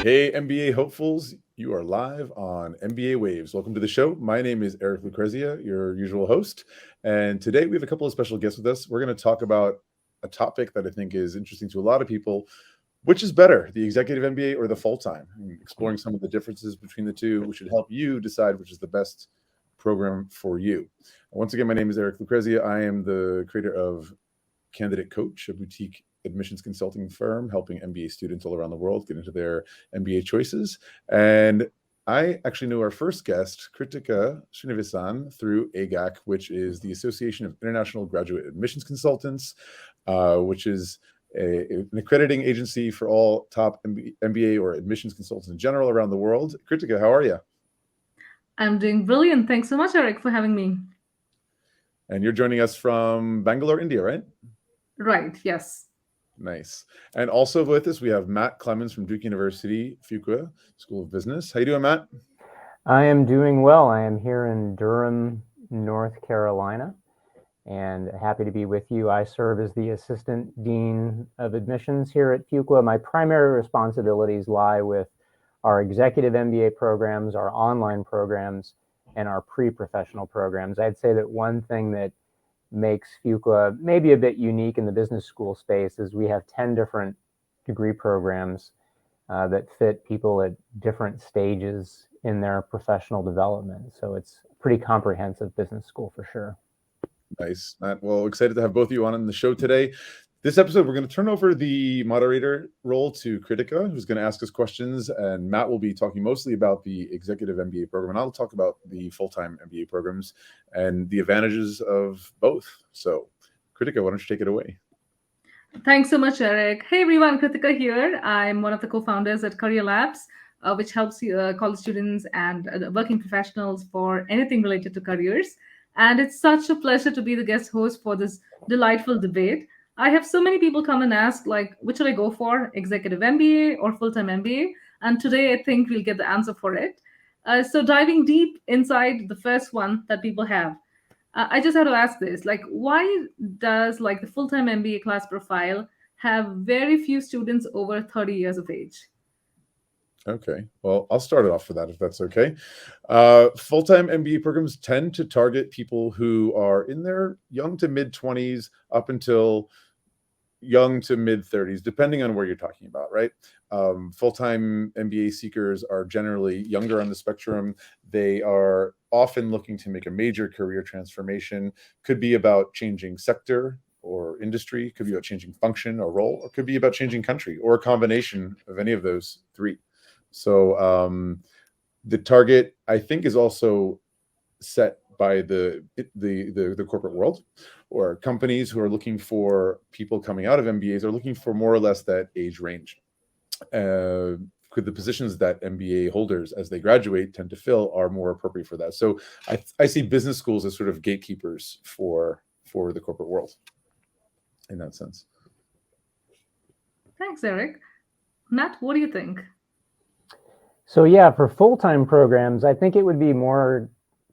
Hey, MBA hopefuls, you are live on MBA Waves. Welcome to the show. My name is Eric Lucrezia, your usual host. And today we have a couple of special guests with us. We're going to talk about a topic that I think is interesting to a lot of people. Which is better, the executive MBA or the full-time? Exploring some of the differences between the two, which should help you decide which is the best program for you. Once again, my name is Eric Lucrezia. I am the creator of Candidate Coach, a boutique admissions consulting firm helping MBA students all around the world get into their MBA choices. And I actually know our first guest, Kritika Srinivasan, through AGAC, which is the Association of International Graduate Admissions Consultants, which is an accrediting agency for all top MBA or admissions consultants in general around the world. Kritika, how are you? I'm doing brilliant. Thanks so much, Eric, for having me. And you're joining us from Bangalore, India, right? Right, yes. Nice. And also with us, we have Matt Clemons from Duke University, Fuqua School of Business. How you doing, Matt? I am doing well. I am here in Durham, North Carolina, and happy to be with you. I serve as the Assistant Dean of Admissions here at Fuqua. My primary responsibilities lie with our executive MBA programs, our online programs, and our pre-professional programs. I'd say that one thing that makes Fuqua maybe a bit unique in the business school space is we have 10 different degree programs that fit people at different stages in their professional development. So it's a pretty comprehensive business school for sure. Nice, Matt. Well, excited to have both of you on the show today. This episode, we're going to turn over the moderator role to Kritika, who's going to ask us questions, and Matt will be talking mostly about the executive MBA program, and I'll talk about the full-time MBA programs and the advantages of both. So, Kritika, why don't you take it away? Thanks so much, Eric. Hey, everyone. Kritika here. I'm one of the co-founders at Career Labs, which helps college students and working professionals for anything related to careers. And it's such a pleasure to be the guest host for this delightful debate. I have so many people come and ask, like, which should I go for, executive MBA or full-time MBA? And today, I think we'll get the answer for it. So diving deep inside the first one that people have. I just have to ask this, like, why does like the full-time MBA class profile have very few students over 30 years of age? Okay, well, I'll start it off with that if that's okay. Full-time MBA programs tend to target people who are in their young to mid 20s up until young to mid 30s, depending on where you're talking about, right? Full-time MBA seekers are generally younger on the spectrum. They are often looking to make a major career transformation. Could be about changing sector or industry, could be about changing function or role, or could be about changing country, or a combination of any of those three. So the target, I think, is also set by the corporate world, or companies who are looking for people coming out of MBAs are looking for more or less that age range. Could the positions that MBA holders, as they graduate, tend to fill are more appropriate for that. So I see business schools as sort of gatekeepers for the corporate world in that sense. Thanks, Eric. Matt, what do you think? So yeah, for full-time programs, I think it would be more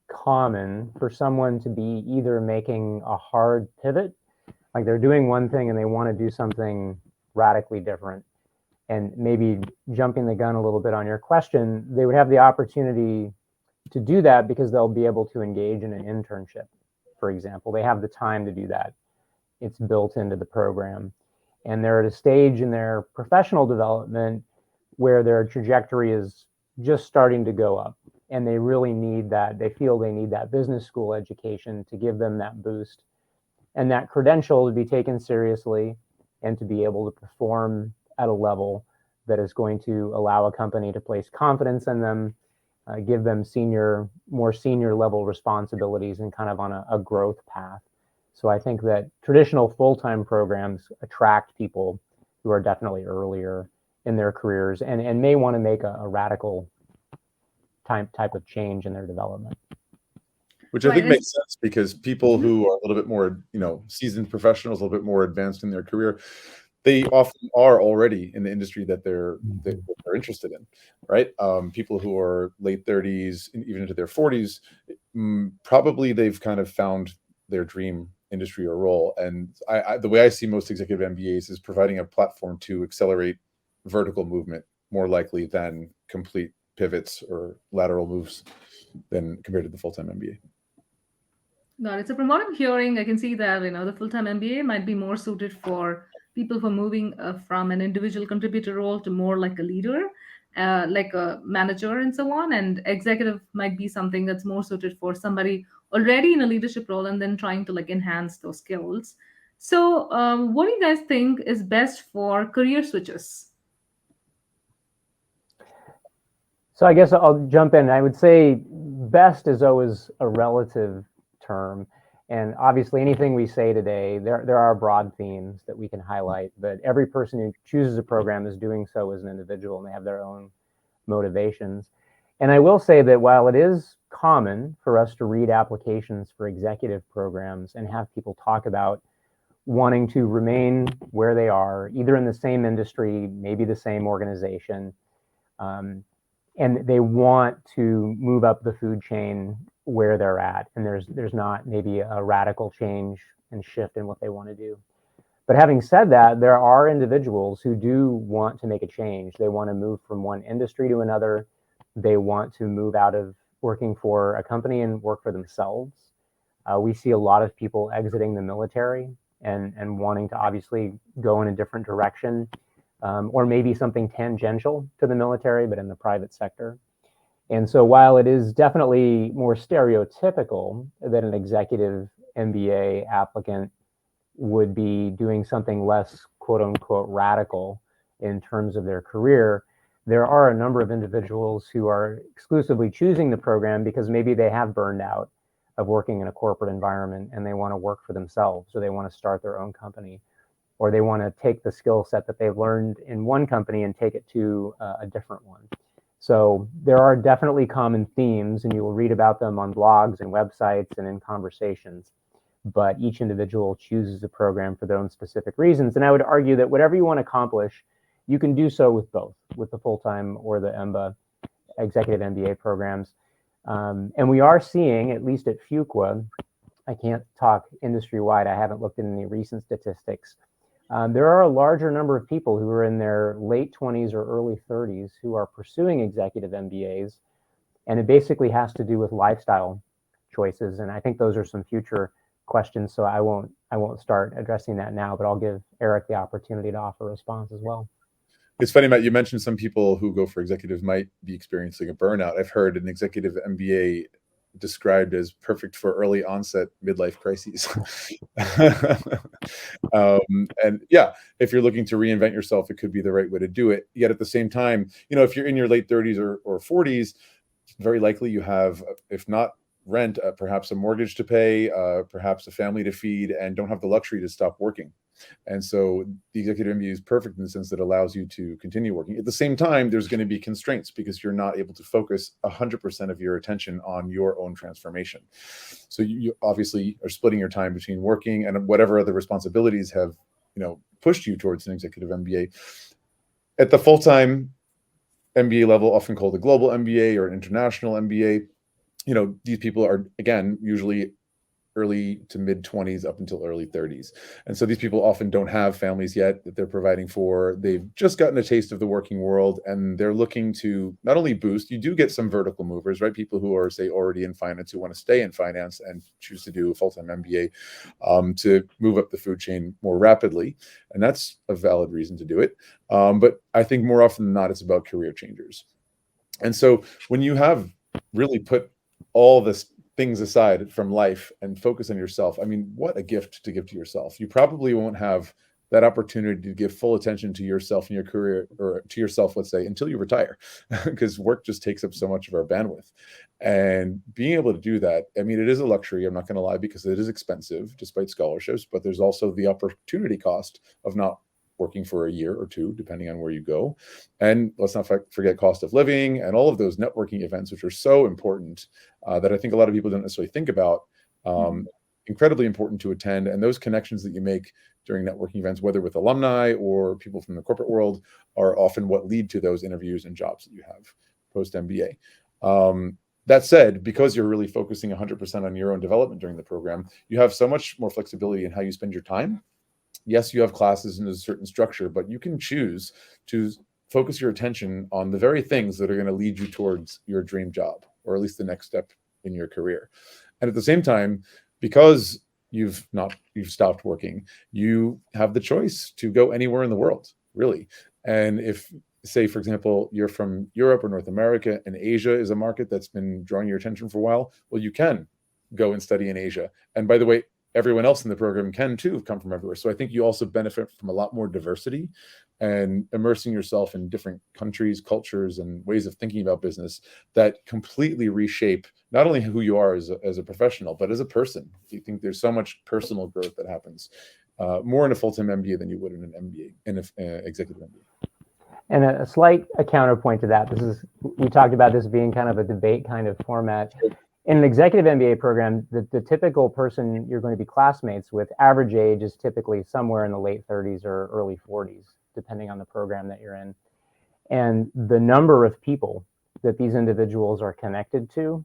common for someone to be either making a hard pivot, like they're doing one thing and they want to do something radically different, and maybe jumping the gun a little bit on your question, they would have the opportunity to do that because they'll be able to engage in an internship, for example. They have the time to do that. It's built into the program. And they're at a stage in their professional development where their trajectory is just starting to go up. And they really need that. They feel they need that business school education to give them that boost and that credential to be taken seriously and to be able to perform at a level that is going to allow a company to place confidence in them, give them more senior level responsibilities and kind of on a growth path. So I think that traditional full-time programs attract people who are definitely earlier in their careers and may want to make a radical type of change in their development. Which I think makes sense because people who are a little bit more, seasoned professionals, a little bit more advanced in their career, they often are already in the industry that they're interested in, right? People who are late 30s, even into their 40s, probably they've kind of found their dream industry or role. And the way I see most executive MBAs is providing a platform to accelerate vertical movement more likely than complete pivots or lateral moves than compared to the full-time MBA. Got it. So from what I'm hearing, I can see that the full-time MBA might be more suited for people who are moving from an individual contributor role to more like a leader, like a manager and so on. And executive might be something that's more suited for somebody already in a leadership role and then trying to like enhance those skills. So what do you guys think is best for career switches? So I guess I'll jump in. I would say best is always a relative term. And obviously anything we say today, there are broad themes that we can highlight, but every person who chooses a program is doing so as an individual, and they have their own motivations. And I will say that while it is common for us to read applications for executive programs and have people talk about wanting to remain where they are, either in the same industry, maybe the same organization, and they want to move up the food chain where they're at, and there's not maybe a radical change and shift in what they want to do. But having said that, there are individuals who do want to make a change. They want to move from one industry to another. They want to move out of working for a company and work for themselves. We see a lot of people exiting the military and wanting to obviously go in a different direction, or maybe something tangential to the military, but in the private sector. And so while it is definitely more stereotypical that an executive MBA applicant would be doing something less quote unquote radical in terms of their career, there are a number of individuals who are exclusively choosing the program because maybe they have burned out of working in a corporate environment and they want to work for themselves, or they want to start their own company, or they want to take the skill set that they've learned in one company and take it to a different one. So there are definitely common themes, and you will read about them on blogs and websites and in conversations, but each individual chooses a program for their own specific reasons. And I would argue that whatever you want to accomplish, you can do so with both, with the full-time or the EMBA executive MBA programs. And we are seeing, at least at Fuqua, I can't talk industry-wide, I haven't looked at any recent statistics, there are a larger number of people who are in their late 20s or early 30s who are pursuing executive MBAs, and it basically has to do with lifestyle choices. And I think those are some future questions, so I won't start addressing that now, but I'll give Eric the opportunity to offer a response as well. It's funny, Matt, you mentioned some people who go for executive might be experiencing a burnout. I've heard an executive MBA described as perfect for early onset midlife crises. And yeah, if you're looking to reinvent yourself, it could be the right way to do it. Yet at the same time, if you're in your late 30s or 40s, very likely you have, if not rent, perhaps a mortgage to pay, perhaps a family to feed, and don't have the luxury to stop working. And so the executive MBA is perfect in the sense that it allows you to continue working. At the same time, there's going to be constraints because you're not able to focus 100% of your attention on your own transformation. So you obviously are splitting your time between working and whatever other responsibilities have, pushed you towards an executive MBA. At the full-time MBA level, often called a global MBA or an international MBA, these people are, again, usually early to mid 20s up until early 30s. And so these people often don't have families yet that they're providing for. They've just gotten a taste of the working world, and they're looking to not only boost, you do get some vertical movers, right? People who are, say, already in finance, who want to stay in finance and choose to do a full-time MBA to move up the food chain more rapidly. And that's a valid reason to do it. But I think more often than not, it's about career changers. And so when you have really put all this things aside from life and focus on yourself, I mean, what a gift to give to yourself. You probably won't have that opportunity to give full attention to yourself and your career, or to yourself, let's say, until you retire, because work just takes up so much of our bandwidth. And being able to do that, I mean, it is a luxury, I'm not going to lie, because it is expensive despite scholarships, but there's also the opportunity cost of not working for a year or two, depending on where you go. And let's not forget cost of living and all of those networking events, which are so important that I think a lot of people don't necessarily think about. Incredibly important to attend. And those connections that you make during networking events, whether with alumni or people from the corporate world, are often what lead to those interviews and jobs that you have post-MBA. That said, because you're really focusing 100% on your own development during the program, you have so much more flexibility in how you spend your time. Yes, you have classes in a certain structure, but you can choose to focus your attention on the very things that are going to lead you towards your dream job, or at least the next step in your career. And at the same time, because you've stopped working, you have the choice to go anywhere in the world, really. And if, say, for example, you're from Europe or North America, and Asia is a market that's been drawing your attention for a while, well, you can go and study in Asia. And by the way, everyone else in the program can too come from everywhere. So I think you also benefit from a lot more diversity and immersing yourself in different countries, cultures, and ways of thinking about business that completely reshape not only who you are as a professional, but as a person. You think there's so much personal growth that happens more in a full-time MBA than you would in an MBA, in an executive MBA. And a slight counterpoint to that, we talked about this being kind of a debate kind of format. In an executive MBA program, the typical person you're going to be classmates with, average age is typically somewhere in the late 30s or early 40s, depending on the program that you're in. And the number of people that these individuals are connected to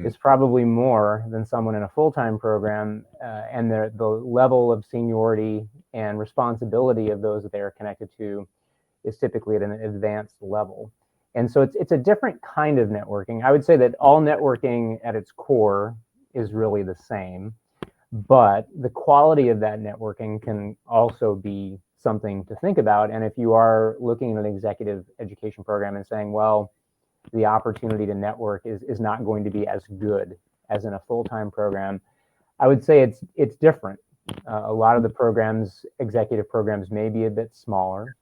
is probably more than someone in a full-time program, and the level of seniority and responsibility of those that they are connected to is typically at an advanced level. And so it's a different kind of networking. I would say that all networking at its core is really the same, but the quality of that networking can also be something to think about. And if you are looking at an executive education program and saying, well, the opportunity to network is not going to be as good as in a full-time program, I would say it's different. A lot of the programs, executive programs, may be a bit smaller.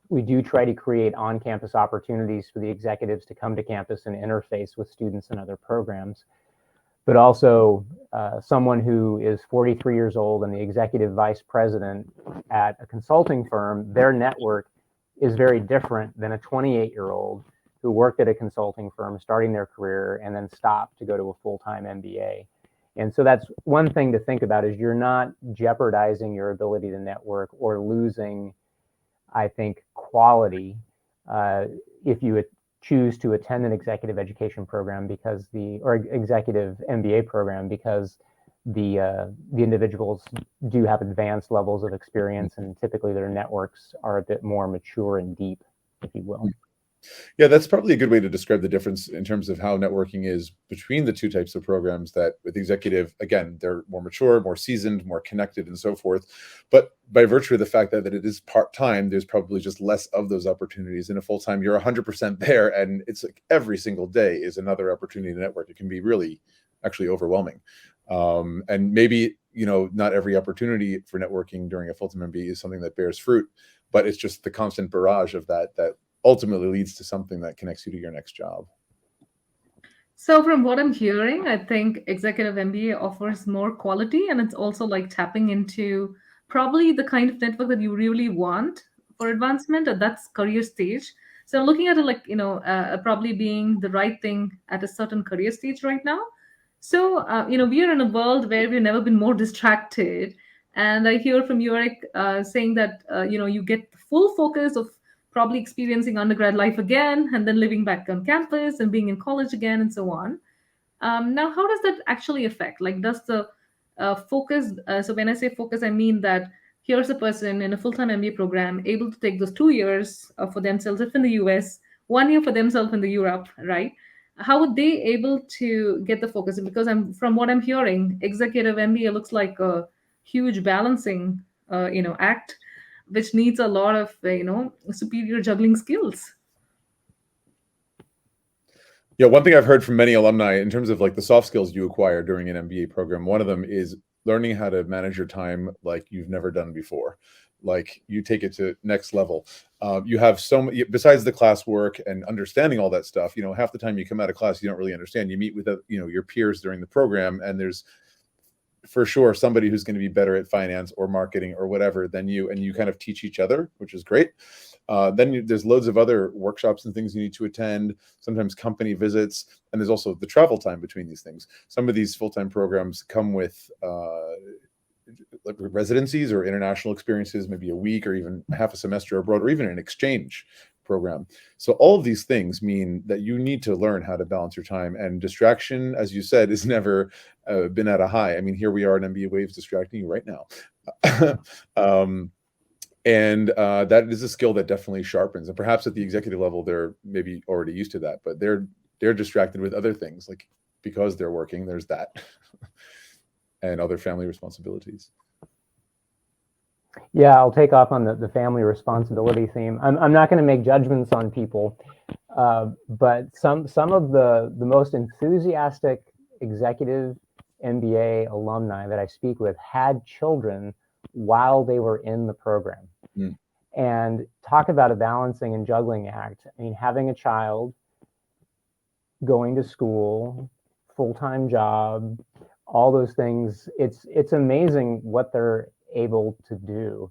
We do try to create on-campus opportunities for the executives to come to campus and interface with students in other programs. But also someone who is 43 years old and the executive vice president at a consulting firm, their network is very different than a 28-year-old who worked at a consulting firm, starting their career, and then stopped to go to a full-time MBA. And so that's one thing to think about, is you're not jeopardizing your ability to network or losing, I think, quality if you choose to attend an executive education program or executive MBA program, because the individuals do have advanced levels of experience, and typically their networks are a bit more mature and deep, if you will. Yeah, that's probably a good way to describe the difference in terms of how networking is between the two types of programs. That with executive, again, they're more mature, more seasoned, more connected, and so forth. But by virtue of the fact that it is part-time, there's probably just less of those opportunities. In a full-time, you're 100% there, and it's like every single day is another opportunity to network. It can be really actually overwhelming. And maybe, not every opportunity for networking during a full-time MBA is something that bears fruit, but it's just the constant barrage of that ultimately leads to something that connects you to your next job. So from what I'm hearing, I think executive MBA offers more quality, and it's also like tapping into probably the kind of network that you really want for advancement at that career stage. So I'm looking at it like, probably being the right thing at a certain career stage right now. So, we are in a world where we've never been more distracted. And I hear from you, Eric, saying that, you get the full focus of probably experiencing undergrad life again, and then living back on campus and being in college again, and so on. Now, how does that actually affect? Like, does the focus? So when I say focus, I mean that here's a person in a full-time MBA program able to take those 2 years for themselves, if in the US, 1 year for themselves in the Europe, right? How would they able to get the focus? Because from what I'm hearing, executive MBA looks like a huge balancing, act, which needs a lot of superior juggling skills. Yeah, one thing I've heard from many alumni in terms of like the soft skills you acquire during an MBA program, one of them is learning how to manage your time like you've never done before. Like you take it to next level. You have besides the classwork and understanding all that stuff, half the time you come out of class, you don't really understand. You meet with your peers during the program, and there's for sure somebody who's going to be better at finance or marketing or whatever than you, and you kind of teach each other, which is great. Then there's loads of other workshops and things you need to attend, sometimes company visits, and there's also the travel time between these things. Some of these full-time programs come with like residencies or international experiences, maybe a week or even half a semester abroad, or even an exchange program. So all of these things mean that you need to learn how to balance your time, and distraction, as you said, is never been at a high. I mean, here we are at MBA Waves distracting you right now. And that is a skill that definitely sharpens. And perhaps at the executive level, they're maybe already used to that, but they're distracted with other things, like because they're working, there's that, and other family responsibilities. Yeah, I'll take off on the family responsibility theme. I'm not going to make judgments on people, but some of the most enthusiastic executive MBA alumni that I speak with had children while they were in the program. Mm. And talk about a balancing and juggling act. I mean, having a child, going to school, full-time job, all those things, it's amazing what they're able to do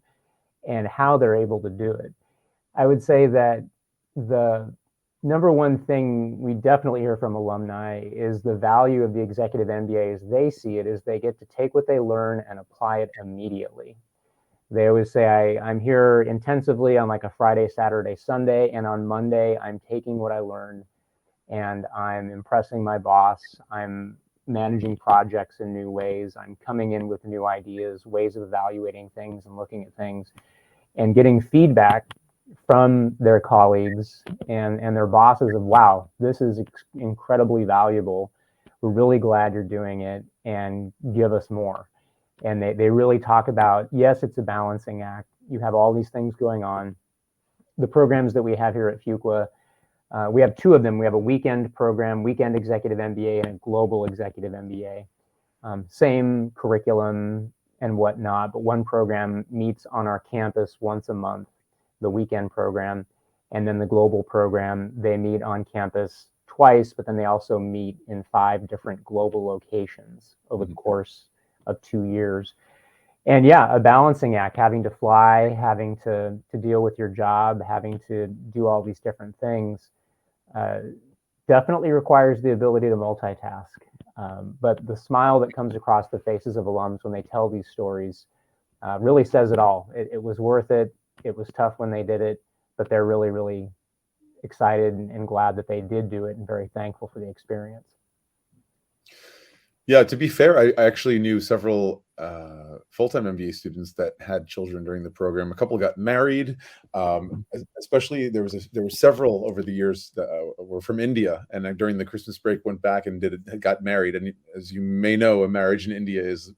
and how they're able to do it. I would say that the number one thing we definitely hear from alumni is the value of the executive MBA as they see it is they get to take what they learn and apply it immediately. They always say, I'm here intensively on like a Friday, Saturday, Sunday, and on Monday, I'm taking what I learned and I'm impressing my boss. I'm managing projects in new ways. I'm coming in with new ideas, ways of evaluating things and looking at things and getting feedback from their colleagues and their bosses of, wow, this is incredibly valuable. We're really glad you're doing it and give us more. And they really talk about, yes, it's a balancing act. You have all these things going on. The programs that we have here at Fuqua, we have two of them. We have a weekend program, weekend executive MBA, and a global executive MBA. Same curriculum and whatnot, but one program meets on our campus once a month, the weekend program, and then the global program, they meet on campus twice, but then they also meet in 5 different global locations over the course of 2 years. And yeah, a balancing act, having to fly, having to deal with your job, having to do all these different things, definitely requires the ability to multitask. But the smile that comes across the faces of alums when they tell these stories really says it all. It was worth it. It was tough when they did it, but they're really, really excited and glad that they did do it and very thankful for the experience. Yeah, to be fair, I actually knew several full-time MBA students that had children during the program. A couple got married, especially there were several over the years that were from India, and during the Christmas break went back and got married. And as you may know, a marriage in India is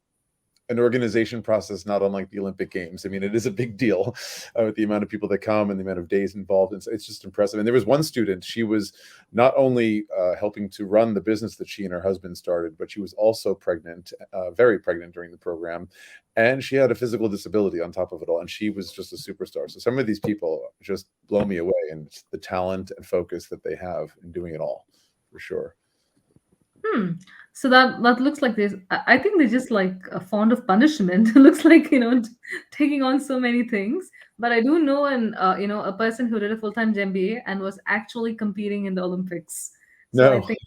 an organization process not unlike the Olympic Games. I mean, it is a big deal with the amount of people that come and the amount of days involved. And so it's just impressive. And there was one student, she was not only helping to run the business that she and her husband started, but she was also pregnant, very pregnant during the program. And she had a physical disability on top of it all. And she was just a superstar. So some of these people just blow me away, and the talent and focus that they have in doing it all, for sure. So that looks like this. I think they're just like fond of punishment. It looks like taking on so many things. But I do know a person who did a full-time MBA and was actually competing in the Olympics. So I No. think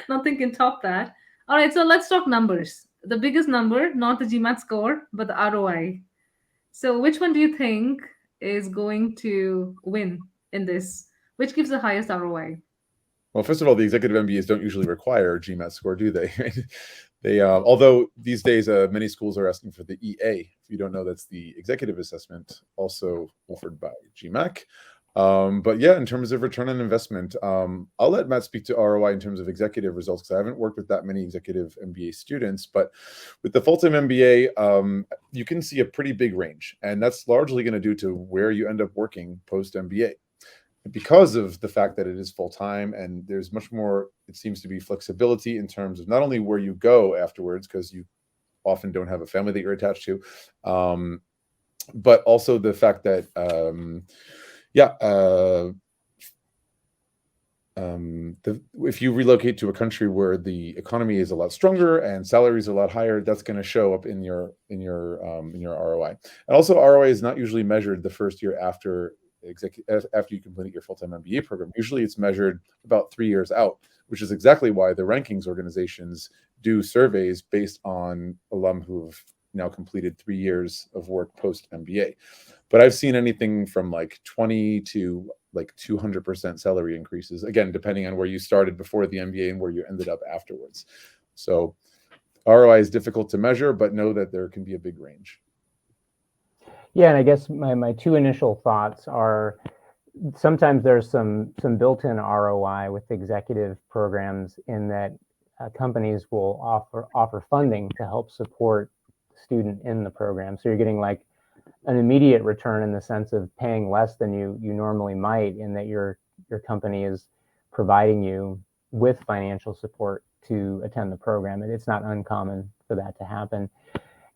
nothing can top that. All right, so let's talk numbers. The biggest number, not the GMAT score, but the ROI. So which one do you think is going to win in this? Which gives the highest ROI? Well, first of all, the executive MBAs don't usually require a GMAT score, do they? They, although these days many schools are asking for the EA. If you don't know, that's the executive assessment, also offered by GMAC. But yeah, in terms of return on investment, I'll let Matt speak to ROI in terms of executive results, because I haven't worked with that many executive MBA students. But with the full-time MBA, you can see a pretty big range, and that's largely going to do to where you end up working post-MBA. Because of the fact that it is full-time, and there's much more, it seems to be, flexibility in terms of not only where you go afterwards, because you often don't have a family that you're attached to, but also the fact that if you relocate to a country where the economy is a lot stronger and salaries are a lot higher, that's going to show up in your ROI. And also, ROI is not usually measured the first year after you complete your full-time MBA program. Usually it's measured about 3 years out, which is exactly why the rankings organizations do surveys based on alum who've now completed 3 years of work post-MBA. But I've seen anything from like 20 to like 200% salary increases, again, depending on where you started before the MBA and where you ended up afterwards. So ROI is difficult to measure, but know that there can be a big range. Yeah, and I guess my two initial thoughts are sometimes there's some built-in ROI with executive programs in that companies will offer funding to help support the student in the program. So you're getting like an immediate return in the sense of paying less than you normally might, in that your company is providing you with financial support to attend the program. And it's not uncommon for that to happen.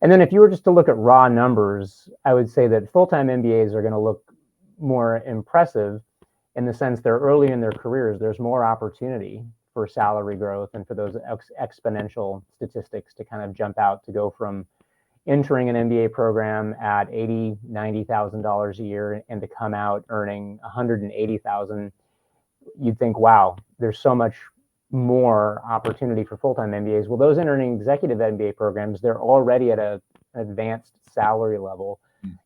And then if you were just to look at raw numbers, I would say that full-time MBAs are going to look more impressive in the sense they're early in their careers. There's more opportunity for salary growth and for those exponential statistics to kind of jump out, to go from entering an MBA program at $80,000, $90,000 a year and to come out earning $180,000. You'd think, wow, there's so much more opportunity for full-time MBAs. Well, those entering executive MBA programs, they're already at an advanced salary level,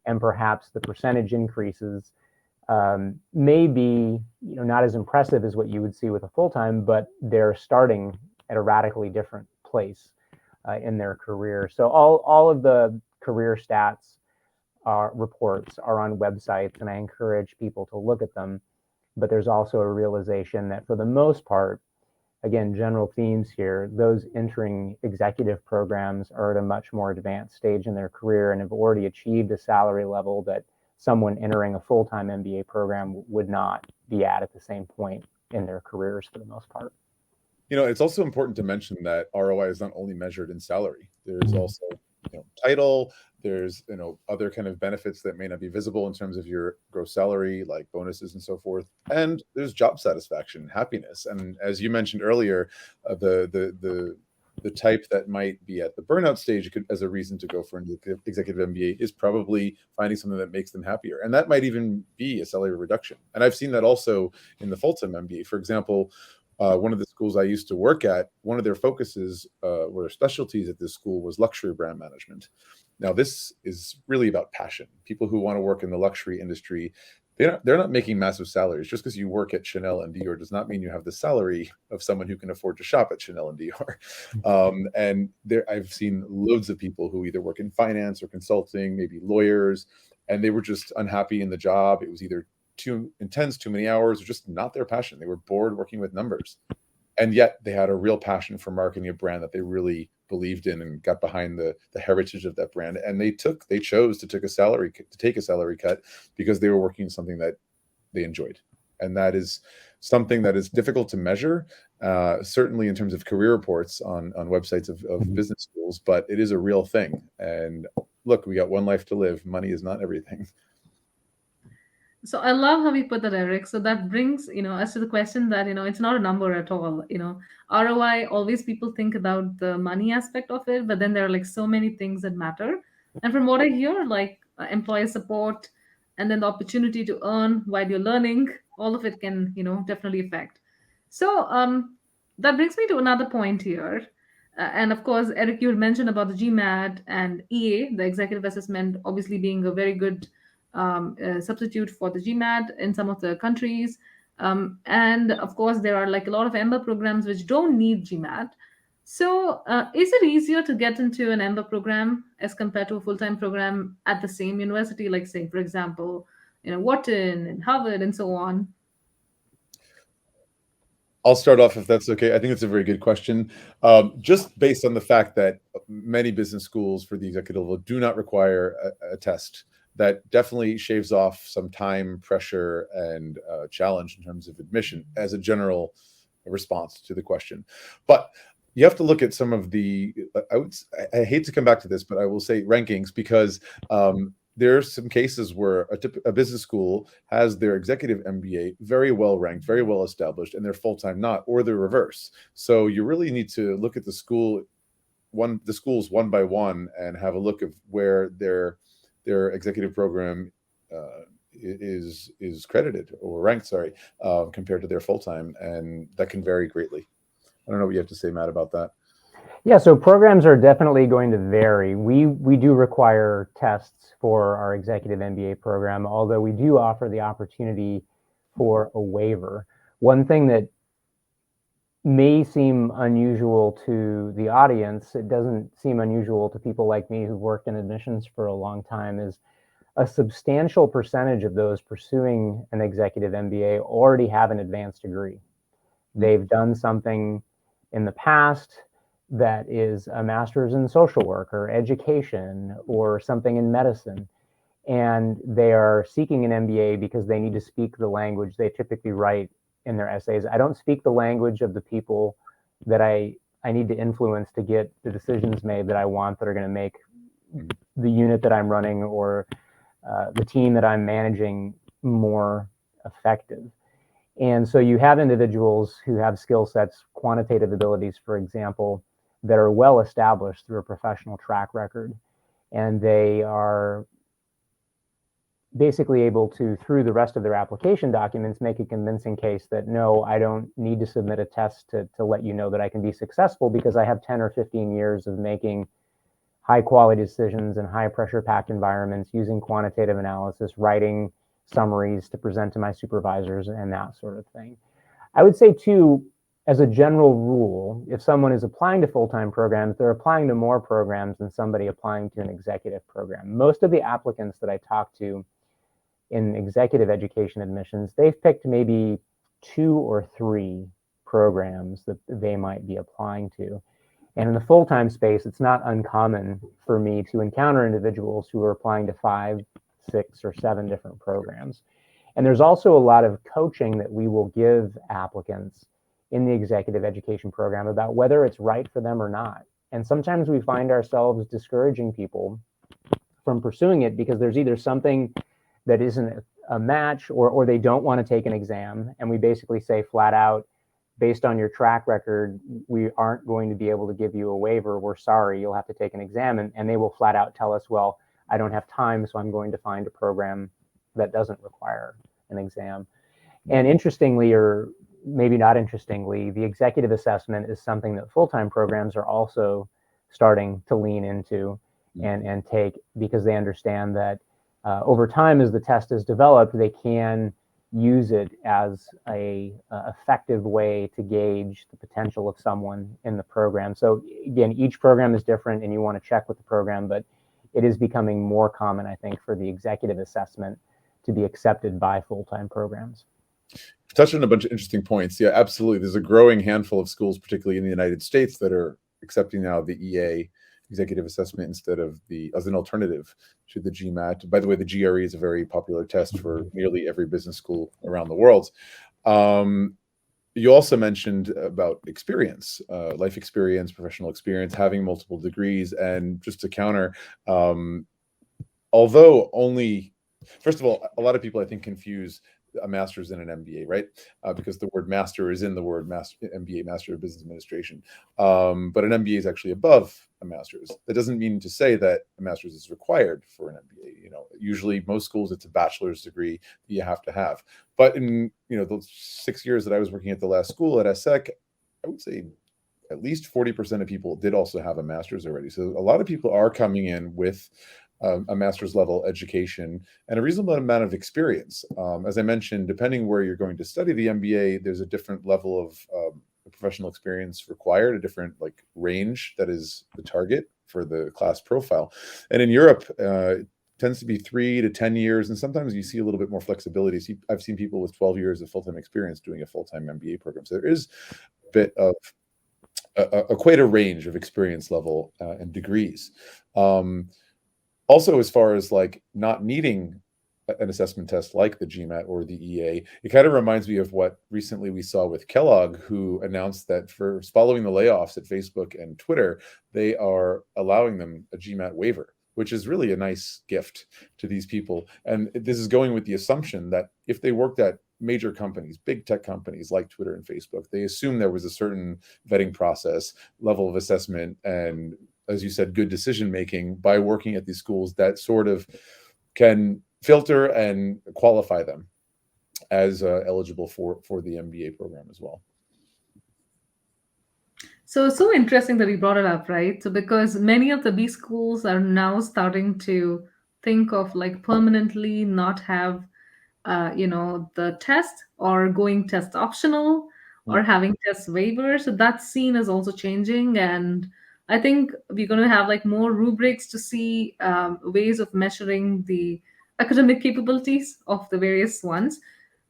and perhaps the percentage increases may be not as impressive as what you would see with a full-time, but they're starting at a radically different place in their career. So all of the career stats reports are on websites, and I encourage people to look at them. But there's also a realization that for the most part, again, general themes here, those entering executive programs are at a much more advanced stage in their career and have already achieved a salary level that someone entering a full-time MBA program would not be at the same point in their careers for the most part. It's also important to mention that ROI is not only measured in salary. There's also, title. There's, other kind of benefits that may not be visible in terms of your gross salary, like bonuses and so forth. And there's job satisfaction, happiness. And as you mentioned earlier, the type that might be at the burnout stage as a reason to go for an executive MBA is probably finding something that makes them happier. And that might even be a salary reduction. And I've seen that also in the full-time MBA. For example, one of the schools I used to work at, one of their focuses, or specialties at this school, was luxury brand management. Now, this is really about passion. People who want to work in the luxury industry, they're not making massive salaries. Just because you work at Chanel and Dior does not mean you have the salary of someone who can afford to shop at Chanel and Dior. And I've seen loads of people who either work in finance or consulting, maybe lawyers, and they were just unhappy in the job. It was either too intense, too many hours, or just not their passion. They were bored working with numbers. And yet they had a real passion for marketing a brand that they really believed in and got behind the heritage of that brand. And they chose to take a salary cut because they were working something that they enjoyed. And that is something that is difficult to measure, certainly in terms of career reports on websites of business schools, but it is a real thing. And look, we got one life to live. Money is not everything. So I love how you put that, Eric. So that brings, us to the question that, it's not a number at all. ROI, always people think about the money aspect of it, but then there are like so many things that matter. And from what I hear, like employer support and then the opportunity to earn while you're learning, all of it can, definitely affect. So that brings me to another point here. And of course, Eric, you had mentioned about the GMAT and EA, the executive assessment, obviously being a very good substitute for the GMAT in some of the countries. And of course, there are like a lot of EMBA programs which don't need GMAT. So is it easier to get into an EMBA program as compared to a full-time program at the same university, like say, for example, Wharton and Harvard and so on? I'll start off if that's okay. I think it's a very good question. Just based on the fact that many business schools for the executive level do not require a test, that definitely shaves off some time, pressure, and challenge in terms of admission as a general response to the question. But you have to look at some of the, I hate to come back to this, but I will say rankings, because there are some cases where a business school has their executive MBA very well ranked, very well established, and they're full-time not, or the reverse. So you really need to look at the schools one by one and have a look of where their executive program is credited or ranked, compared to their full-time, and that can vary greatly. I don't know what you have to say, Matt, about that. Yeah, so programs are definitely going to vary. We do require tests for our executive MBA program, although we do offer the opportunity for a waiver. One thing that may seem unusual to the audience, it doesn't seem unusual to people like me who've worked in admissions for a long time, is a substantial percentage of those pursuing an executive MBA already have an advanced degree. They've done something in the past that is a master's in social work or education or something in medicine. And they are seeking an MBA because they need to speak the language they typically write in their essays. I don't speak the language of the people that I need to influence to get the decisions made that I want that are going to make the unit that I'm running or the team that I'm managing more effective. And so you have individuals who have skill sets, quantitative abilities, for example, that are well established through a professional track record. And they are basically able to, through the rest of their application documents, make a convincing case that, no, I don't need to submit a test to let you know that I can be successful because I have 10 or 15 years of making high quality decisions in high pressure packed environments, using quantitative analysis, writing summaries to present to my supervisors and that sort of thing. I would say too, as a general rule, if someone is applying to full-time programs, they're applying to more programs than somebody applying to an executive program. Most of the applicants that I talk to in executive education admissions, they've picked maybe 2 or 3 programs that they might be applying to. And in the full-time space, it's not uncommon for me to encounter individuals who are applying to 5, 6, or 7 different programs. And there's also a lot of coaching that we will give applicants in the executive education program about whether it's right for them or not. And sometimes we find ourselves discouraging people from pursuing it because there's either something that isn't a match or they don't want to take an exam. And we basically say flat out, based on your track record, we aren't going to be able to give you a waiver. We're sorry, you'll have to take an exam. And they will flat out tell us, well, I don't have time, so I'm going to find a program that doesn't require an exam. And interestingly, or maybe not interestingly, the executive assessment is something that full-time programs are also starting to lean into and take, because they understand that over time, as the test is developed, they can use it as a effective way to gauge the potential of someone in the program. So again, each program is different and you want to check with the program, but it is becoming more common, I think, for the executive assessment to be accepted by full-time programs. You've touched on a bunch of interesting points. Yeah, absolutely. There's a growing handful of schools, particularly in the United States, that are accepting now the EA executive assessment instead of as an alternative to the GMAT. By the way, the GRE is a very popular test for nearly every business school around the world. You also mentioned about experience, life experience, professional experience, having multiple degrees. And just to counter, although first of all, a lot of people, I think, confuse a master's and an MBA, right? Because the word master is in the word MBA, Master of Business Administration. But an MBA is actually above a master's. That doesn't mean to say that a master's is required for an MBA. Usually most schools, it's a bachelor's degree that you have to have. But in, the 6 years that I was working at the last school at ESSEC, I would say at least 40% of people did also have a master's already. So a lot of people are coming in with a master's level education and a reasonable amount of experience. As I mentioned, depending where you're going to study the MBA, there's a different level of professional experience required, a different range that is the target for the class profile. And in Europe, it tends to be 3 to 10 years, and sometimes you see a little bit more flexibility. So I've seen people with 12 years of full-time experience doing a full-time MBA program. So there is a bit of quite a range of experience level and degrees. Also, as far as not needing an assessment test like the GMAT or the EA, it kind of reminds me of what recently we saw with Kellogg, who announced that following the layoffs at Facebook and Twitter, they are allowing them a GMAT waiver, which is really a nice gift to these people. And this is going with the assumption that if they worked at major companies, big tech companies like Twitter and Facebook, they assume there was a certain vetting process, level of assessment, and, as you said, good decision making by working at these schools that sort of can filter and qualify them as eligible for the MBA program as well. So it's so interesting that you brought it up, right? So because many of the B schools are now starting to think of permanently not have the test, or going test optional, or having test waivers. So that scene is also changing. And I think we're going to have more rubrics to see ways of measuring the academic capabilities of the various ones.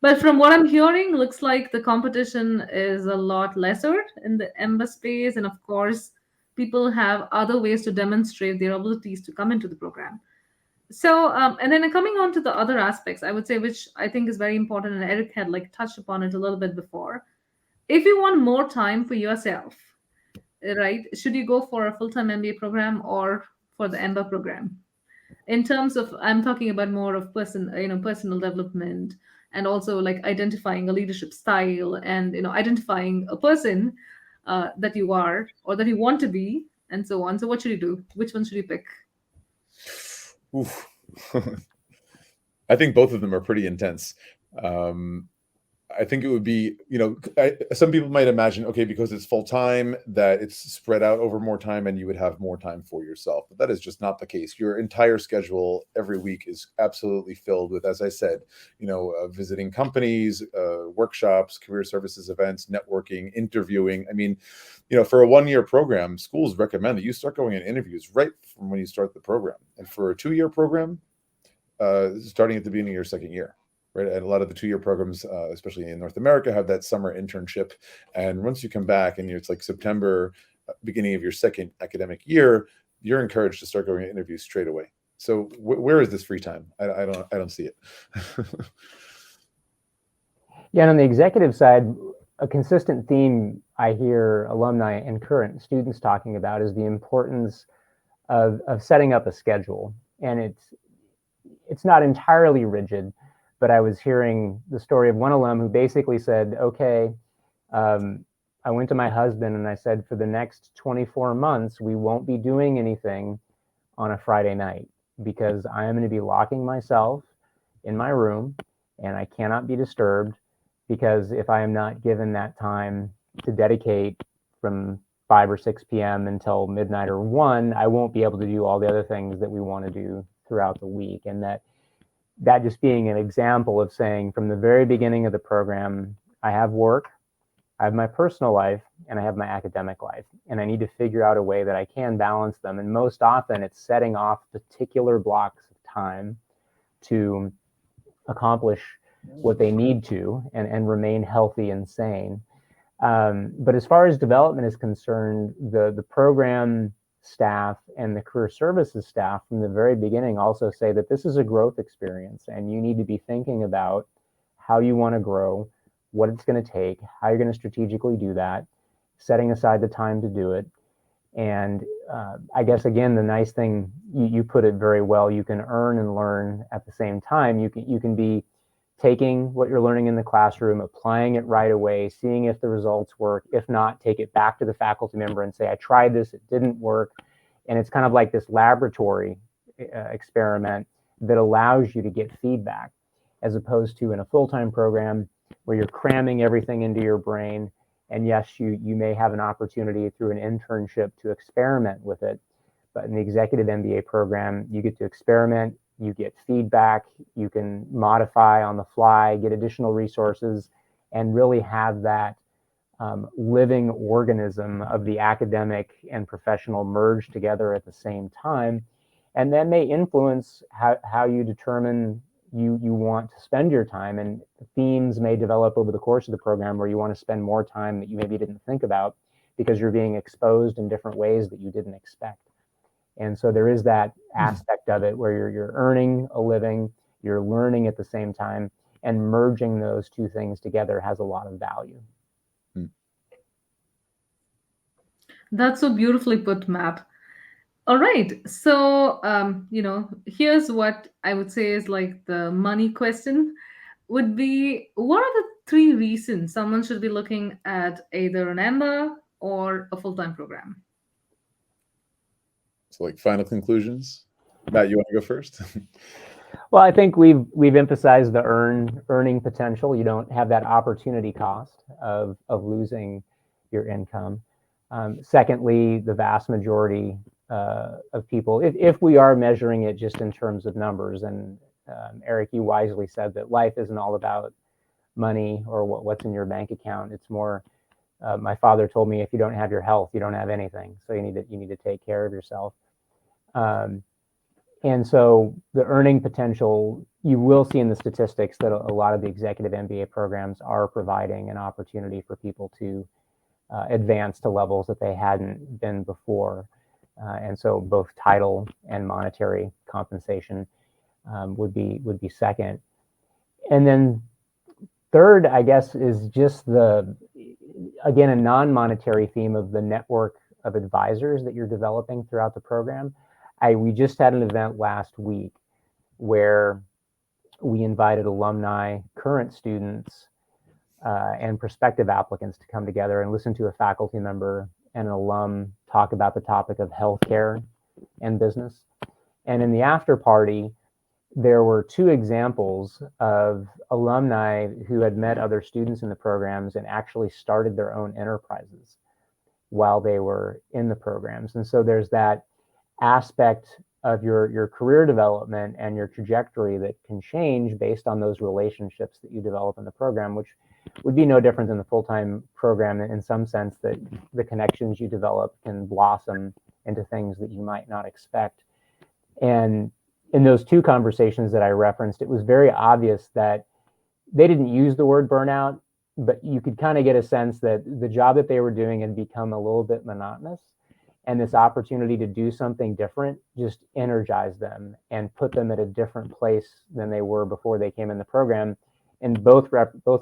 But from what I'm hearing, looks like the competition is a lot lesser in the EMBA space, and of course, people have other ways to demonstrate their abilities to come into the program. So, and then coming on to the other aspects, I would say, which I think is very important, and Eric had like touched upon it a little bit before. If you want more time for yourself, right, should you go for a full-time MBA program or for the EMBA program? In terms of, I'm talking about more of personal development, and also like identifying a leadership style, and identifying a person that you are or that you want to be, and so on. So what should you do? Which one should you pick? Oof. I think both of them are pretty intense. I think it would be, some people might imagine, okay, because it's full time, that it's spread out over more time and you would have more time for yourself. But that is just not the case. Your entire schedule every week is absolutely filled with, as I said, visiting companies, workshops, career services events, networking, interviewing. I mean, for a 1-year program, schools recommend that you start going in interviews right from when you start the program. And for a 2-year program, starting at the beginning of your second year. Right. And a lot of the 2-year programs, especially in North America, have that summer internship. And once you come back and it's like September, beginning of your second academic year, you're encouraged to start going to interviews straight away. So where is this free time? I don't see it. Yeah, and on the executive side, a consistent theme I hear alumni and current students talking about is the importance of setting up a schedule. And it's not entirely rigid, but I was hearing the story of one alum who basically said, okay, I went to my husband and I said, for the next 24 months, we won't be doing anything on a Friday night because I am going to be locking myself in my room and I cannot be disturbed, because if I am not given that time to dedicate from 5 or 6 p.m. until midnight or 1, I won't be able to do all the other things that we want to do throughout the week. And that just being an example of saying from the very beginning of the program, I have work, I have my personal life, and I have my academic life. And I need to figure out a way that I can balance them. And most often it's setting off particular blocks of time to accomplish what they need to and remain healthy and sane. But as far as development is concerned, the program staff and the career services staff from the very beginning also say that this is a growth experience and you need to be thinking about how you want to grow, what it's going to take, how you're going to strategically do that, setting aside the time to do it. And I guess, again, the nice thing, you put it very well, you can earn and learn at the same time. You can be taking what you're learning in the classroom, applying it right away, seeing if the results work. If not, take it back to the faculty member and say, I tried this, it didn't work. And it's kind of like this laboratory experiment that allows you to get feedback, as opposed to in a full-time program where you're cramming everything into your brain. And yes, you may have an opportunity through an internship to experiment with it. But in the executive MBA program, you get to experiment, you get feedback, you can modify on the fly, get additional resources, and really have that living organism of the academic and professional merge together at the same time. And that may influence how you determine you want to spend your time, and themes may develop over the course of the program where you want to spend more time that you maybe didn't think about because you're being exposed in different ways that you didn't expect. And so there is that aspect of it where you're earning a living, you're learning at the same time, and merging those two things together has a lot of value. That's so beautifully put, Matt. All right. So, here's what I would say is like the money question would be, what are the 3 reasons someone should be looking at either an EMBA or a full-time program? So, like, final conclusions. Matt, you want to go first? Well, I think we've emphasized the earning potential. You don't have that opportunity cost of losing your income. Secondly, the vast majority of people, if we are measuring it just in terms of numbers, and Eric, you wisely said that life isn't all about money or what's in your bank account. It's more, my father told me, if you don't have your health, you don't have anything. So you need to take care of yourself. And so the earning potential, you will see in the statistics that a lot of the executive MBA programs are providing an opportunity for people to advance to levels that they hadn't been before. And so both title and monetary compensation would be second. And then third, I guess, is just again, a non-monetary theme of the network of advisors that you're developing throughout the program. We just had an event last week where we invited alumni, current students, and prospective applicants to come together and listen to a faculty member and an alum talk about the topic of healthcare and business. And in the after party, there were 2 examples of alumni who had met other students in the programs and actually started their own enterprises while they were in the programs. And so there's that aspect of your career development and your trajectory that can change based on those relationships that you develop in the program, which would be no different than the full-time program in some sense, that the connections you develop can blossom into things that you might not expect. And in those 2 conversations that I referenced, it was very obvious that they didn't use the word burnout, but you could kind of get a sense that the job that they were doing had become a little bit monotonous. And this opportunity to do something different just energized them and put them at a different place than they were before they came in the program. And both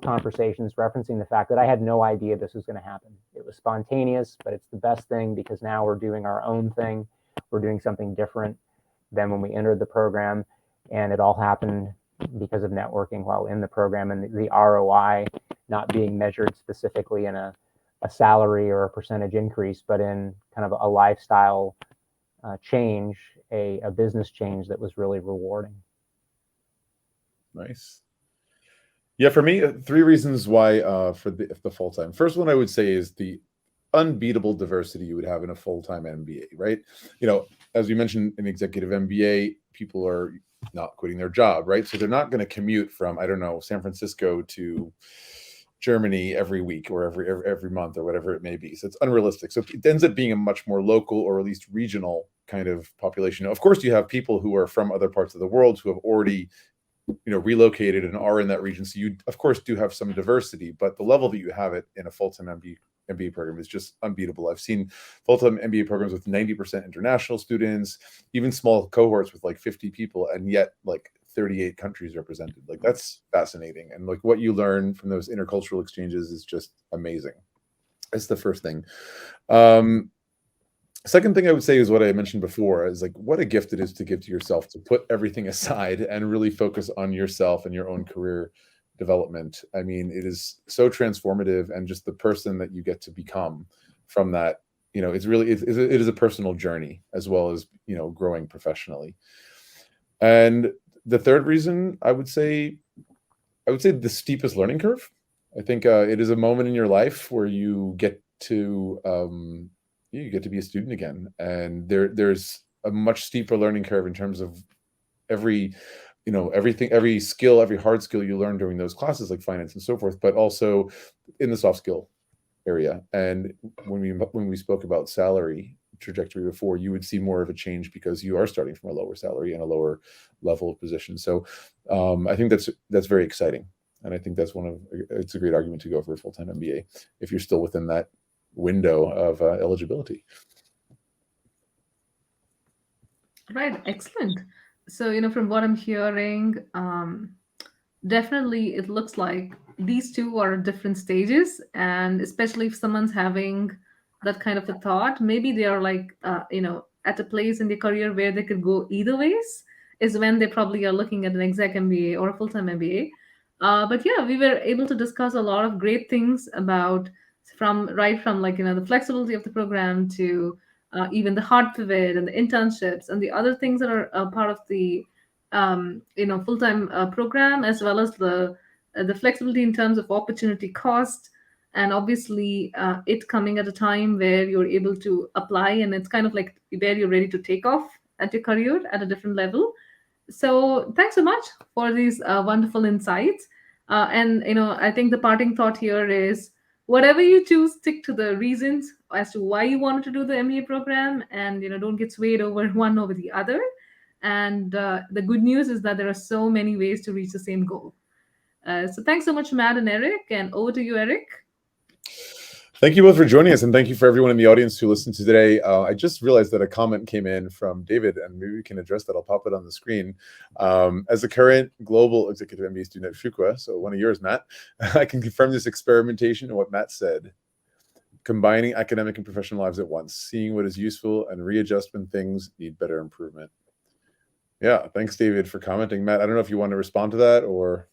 conversations referencing the fact that I had no idea this was going to happen. It was spontaneous, but it's the best thing because now we're doing our own thing. We're doing something different than when we entered the program. And it all happened because of networking while in the program, and the ROI not being measured specifically in a salary or a percentage increase, but in kind of a lifestyle change, a business change that was really rewarding. Nice. Yeah, for me, 3 reasons why for the full-time. First one I would say is the unbeatable diversity you would have in a full-time MBA, right? As we mentioned, in executive MBA, people are not quitting their job, right? So they're not going to commute from, I don't know, San Francisco to Germany every week or every month or whatever it may be. So it's unrealistic. So it ends up being a much more local or at least regional kind of population. Now, of course, you have people who are from other parts of the world who have already relocated and are in that region. So you, of course, do have some diversity, but the level that you have it in a full-time MBA program is just unbeatable. I've seen full-time MBA programs with 90% international students, even small cohorts with like 50 people, and yet like 38 countries represented. Like, that's fascinating. And like what you learn from those intercultural exchanges is just amazing. That's the first thing. Second thing I would say is what I mentioned before, is like what a gift it is to give to yourself, to put everything aside and really focus on yourself and your own career development. I mean, it is so transformative, and just the person that you get to become from that, it's really, it is a personal journey as well as, growing professionally. And the third reason I would say the steepest learning curve. I think it is a moment in your life where you get to be a student again, and there's a much steeper learning curve in terms of every skill, every hard skill you learn during those classes like finance and so forth, but also in the soft skill area. And when we spoke about salary trajectory before, you would see more of a change because you are starting from a lower salary and a lower level of position. So I think that's very exciting, and I think it's a great argument to go for a full-time MBA if you're still within that window of eligibility. Right, excellent. So, from what I'm hearing, definitely it looks like these 2 are at different stages, and especially if someone's having that kind of a thought, maybe they are like, at a place in their career where they could go either ways, is when they probably are looking at an exec MBA or a full-time MBA. But yeah, we were able to discuss a lot of great things about from like, the flexibility of the program to even the hard pivot and the internships and the other things that are part of the full-time program, as well as the flexibility in terms of opportunity cost, and obviously it coming at a time where you're able to apply, and it's kind of like where you're ready to take off at your career at a different level. So thanks so much for these wonderful insights. And I think the parting thought here is, whatever you choose, stick to the reasons as to why you wanted to do the MBA program, and don't get swayed over one over the other. And the good news is that there are so many ways to reach the same goal. So thanks so much, Matt and Eric. And over to you, Eric. Thank you both for joining us, and thank you for everyone in the audience who listened to today. I just realized that a comment came in from David, and maybe we can address that. I'll pop it on the screen. As a current global executive MBA student at Fuqua, so one of yours, Matt, I can confirm this experimentation and what Matt said. Combining academic and professional lives at once, seeing what is useful and readjust when things need better improvement. Yeah, thanks, David, for commenting. Matt, I don't know if you want to respond to that or...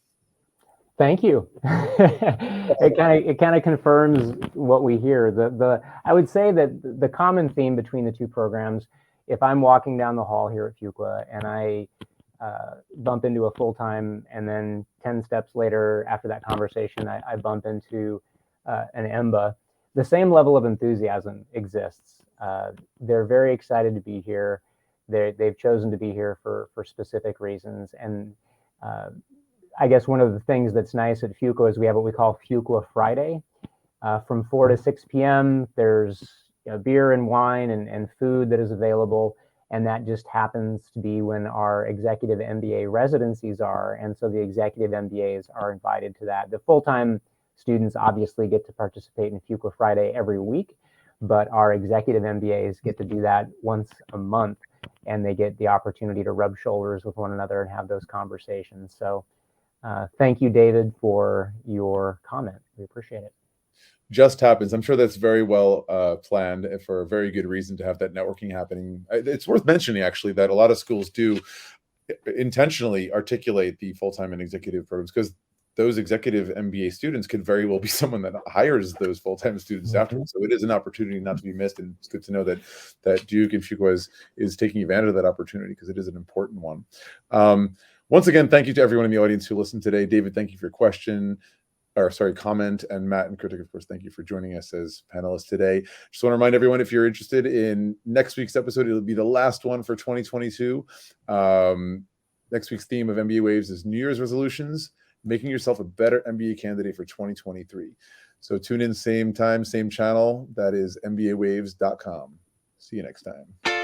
Thank you. It kind of confirms what we hear. I would say that the common theme between the two programs, if I'm walking down the hall here at Fuqua and I bump into a full-time, and then 10 steps later after that conversation, I bump into an EMBA, the same level of enthusiasm exists. They're very excited to be here. They've chosen to be here for specific reasons. And I guess one of the things that's nice at Fuqua is we have what we call Fuqua Friday. From 4 to 6 p.m., there's beer and wine and food that is available. And that just happens to be when our executive MBA residencies are. And so the executive MBAs are invited to that. The full-time students obviously get to participate in Fuqua Friday every week, but our executive MBAs get to do that once a month, and they get the opportunity to rub shoulders with one another and have those conversations. So thank you, David, for your comment. We appreciate it. Just happens. I'm sure that's very well planned for a very good reason to have that networking happening. It's worth mentioning, actually, that a lot of schools do intentionally articulate the full-time and executive programs, because those executive MBA students could very well be someone that hires those full-time students afterwards. So it is an opportunity not to be missed, and it's good to know that Duke and Fuqua is taking advantage of that opportunity, because it is an important one. Once again, thank you to everyone in the audience who listened today. David, thank you for your comment, and Matt and Kritik, of course, thank you for joining us as panelists today. Just want to remind everyone, if you're interested in next week's episode, it'll be the last one for 2022. Next week's theme of MBA Waves is New Year's resolutions, making yourself a better MBA candidate for 2023. So tune in, same time, same channel. That is MBAwaves.com. See you next time.